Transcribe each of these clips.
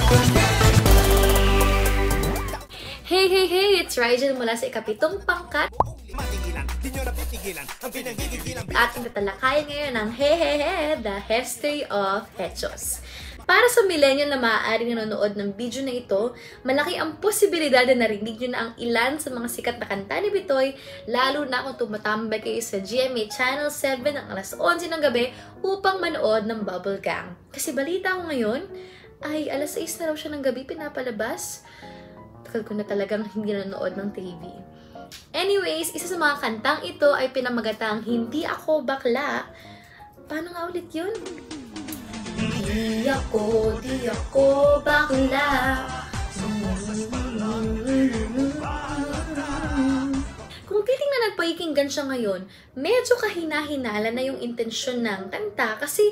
Hey, hey, hey! It's Rigel mula sa ikapitong pangkat. At tatalakayan ngayon ng the history of hechos. Para sa millennial na maaaring nanonood ng video na ito, malaki ang posibilidad na narinig nyo na ang ilan sa mga sikat na kanta ni Bitoy, lalo na kung tumatambay kayo sa GMA Channel 7 ng alas 11 ng gabi upang manood ng Bubble Gang. Kasi balita ko ngayon, ay alas 6 na raw siya ng gabi pinapalabas. Takal ko na talagang hindi nanonood ng TV. Anyways, isa sa mga kantang ito ay pinamagatang Hindi Ako Bakla. Paano nga ulit yun? Di ako bakla. Kung titingnan at pakikinggan siya ngayon, medyo kahina-hinala na yung intensyon ng kanta kasi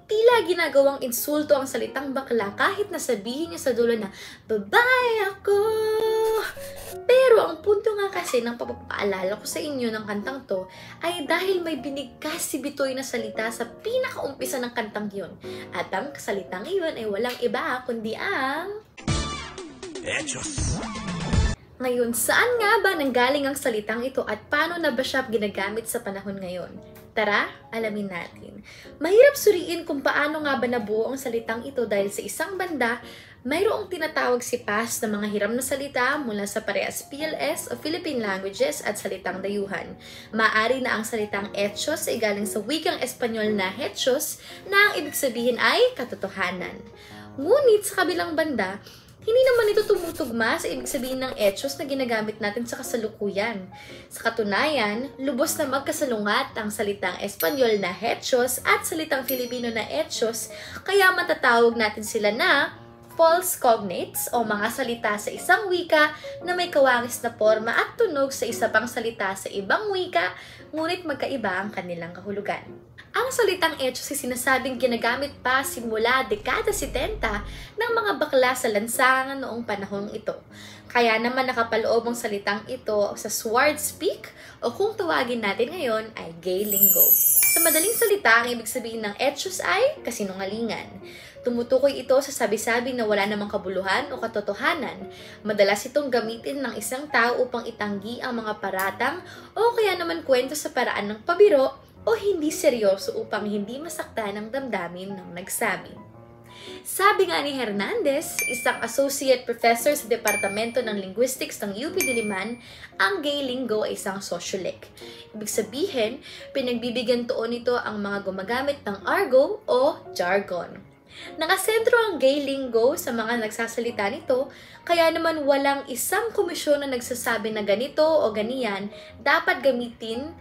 tila ginagawang insulto ang salitang bakla kahit nasabihin niya sa dulo na babae ako. Pero ang punto nga kasi ng papapaalala ko sa inyo ng kantang to ay dahil may binigkas si Bitoy na salita sa pinakaumpisa ng kantang yun. At ang salitang iyon ay walang iba kundi ang hechos. Ngayon, saan nga ba nanggaling ang salitang ito at paano na ba siya ginagamit sa panahon ngayon? Tara, alamin natin. Mahirap suriin kung paano nga ba nabuo ang salitang ito dahil sa isang banda, mayroong tinatawag si Paz na mga hiram na salita mula sa parehas PLS o Philippine languages at salitang dayuhan. Maaari na ang salitang hechos ay galing sa wikang Espanyol na hechos na ang ibig sabihin ay katotohanan. Ngunit sa kabilang banda, hindi naman ito tumutugma sa ibig sabihin ng hechos na ginagamit natin sa kasalukuyan. Sa katunayan, lubos na magkasalungat ang salitang Espanyol na hechos at salitang Filipino na hechos, kaya matatawag natin sila na false cognates o mga salita sa isang wika na may kawangis na porma at tunog sa isa pang salita sa ibang wika, ngunit magkaiba ang kanilang kahulugan. Ang salitang hechos ay sinasabing ginagamit pa simula dekada 70 ng mga bakla sa lansangan noong panahong ito. Kaya naman nakapaloob ang salitang ito sa sword speak o kung tawagin natin ngayon ay gay lingo. Sa madaling salita, ang ibig sabihin ng hechos ay kasinungalingan. Tumutukoy ito sa sabi-sabi na wala namang kabuluhan o katotohanan. Madalas itong gamitin ng isang tao upang itanggi ang mga paratang o kaya naman kwento sa paraan ng pabiro o hindi seryoso upang hindi masaktan ang damdamin ng nagsabi. Sabi nga ni Hernandez, isang associate professor sa Departamento ng Linguistics ng UP Diliman, ang gay lingo ay isang sociolek. Ibig sabihin, pinagbibigyan tuon nito ang mga gumagamit ng argot o jargon. Nakasentro ang gay lingo sa mga nagsasalita nito, kaya naman walang isang komisyon na nagsasabi na ganito o ganiyan dapat gamitin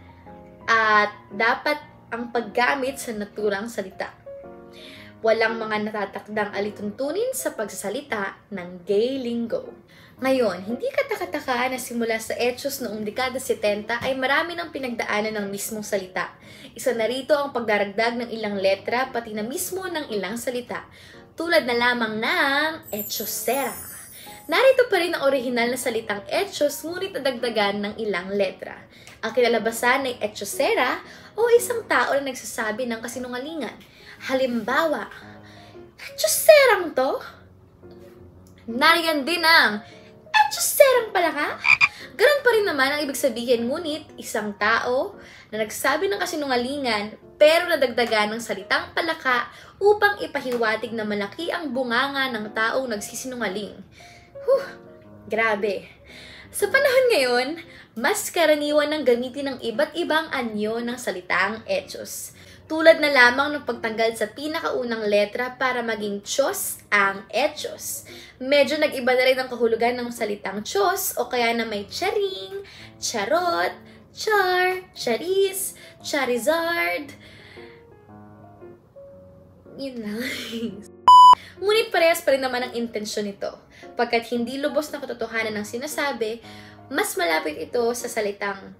at dapat ang paggamit sa naturang salita. Walang mga natatakdang alituntunin sa pagsasalita ng gay lingo. Ngayon, hindi katakataka na simula sa hechos noong dekada 70 ay marami ng pinagdaanan ng mismong salita. Isa na rito ang pagdaragdag ng ilang letra pati na mismo ng ilang salita, tulad na lamang ng hechosera. Narito pa rin ang orihinal na salitang hechos ngunit nadagdagan ng ilang letra. Ang kinalabasan ay hechosera o isang tao na nagsasabi ng kasinungalingan. Halimbawa, hechoserang to? Nariyan din ang hechoserang pala ka? Ganun pa rin naman ang ibig sabihin, ngunit isang tao na nagsabi ng kasinungalingan pero nadagdagan ng salitang palaka upang ipahiwatig na malaki ang bunganga ng taong nagsisinungaling. Grabe. Sa panahon ngayon, mas karaniwan ng gamitin ng iba't ibang anyo ng salitang hechos. Tulad na lamang ng pagtanggal sa pinakaunang letra para maging chos ang hechos. Medyo nag-iba na rin ang kahulugan ng salitang chos o kaya na may charing, charot, char, charis, charizard. Yun lang. Ngunit parehas pa rin naman ang intensyon nito. Pagkat hindi lubos na katotohanan ng sinasabi, mas malapit ito sa salitang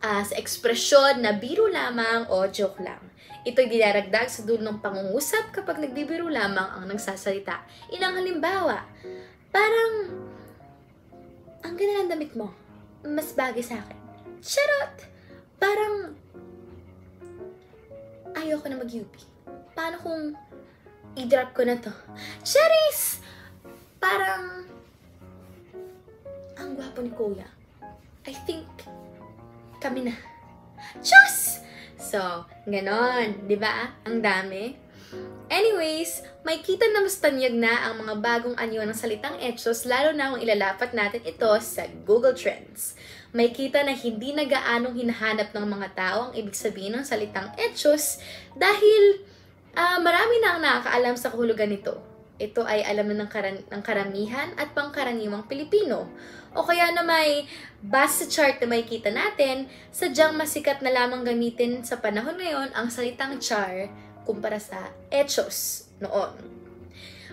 sa ekspresyon na biro lamang o joke lang. Ito'y dinaragdag sa dulo ng pangungusap kapag nagbibiro lamang ang nagsasalita. Ilang halimbawa, parang, ang ganda ng damit mo, mas bagay sa akin. Charot! Parang, ayoko na mag-UP. Paano kung i-drop ko na to? Charis! parang, ang gwapo ni Kuya. I think, kami na. Diyos! So, ganon. Di ba? Ang dami. Anyways, may kita na mas tanyag na ang mga bagong anyo ng salitang etsyos, lalo na kung ilalapat natin ito sa Google Trends. May kita na hindi na gaanong hinahanap ng mga tao ang ibig sabihin ng salitang etsyos dahil marami na ang nakakaalam sa kahulugan nito. Ito ay alam na ng karamihan at pangkaraniwang Pilipino. O kaya na may base sa chart na may kita natin, sadyang masikat na lamang gamitin sa panahon ngayon ang salitang char kumpara sa etsyos noon.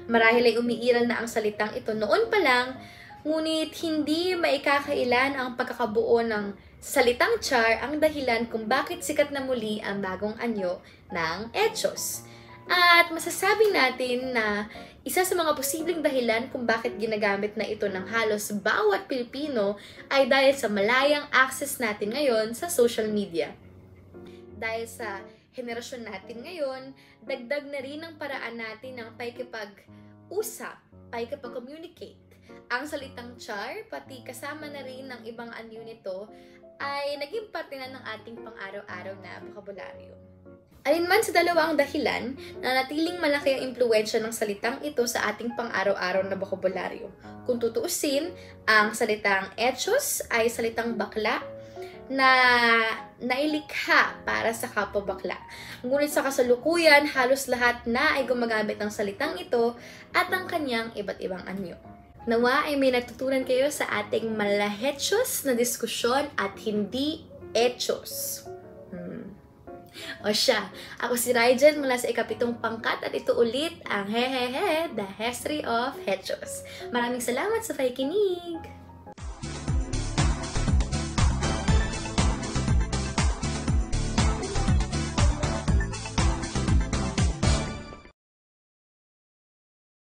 Marahil ay umiiral na ang salitang ito noon pa lang, ngunit hindi maikakailan ang pagkakabuo ng salitang char ang dahilan kung bakit sikat na muli ang bagong anyo ng etsyos. At masasabi natin na isa sa mga posibleng dahilan kung bakit ginagamit na ito ng halos bawat Pilipino ay dahil sa malayang access natin ngayon sa social media. Dahil sa henerasyon natin ngayon, dagdag na rin ang paraan natin ng paikipag-usap, paikipag-communicate. Ang salitang char, pati kasama na rin ng ibang anyo nito, ay naging parte na ng ating pang-araw-araw na bokabularyo. Alinman sa dalawang dahilan, nanatiling malaki ang impluwensya ng salitang ito sa ating pang-araw-araw na bokabularyo. Kung tutuusin, ang salitang etsyos ay salitang bakla na nailikha para sa kapwa bakla. Ngunit sa kasalukuyan, halos lahat na ay gumagamit ng salitang ito at ang kanyang iba't ibang anyo. Nawa ay may natutunan kayo sa ating malahetsyos na diskusyon at hindi etsyos. O siya, ako si Ryjen mula sa ikapitong pangkat at ito ulit ang Hehehe, The History of Hetsyos. Maraming salamat sa pakikinig!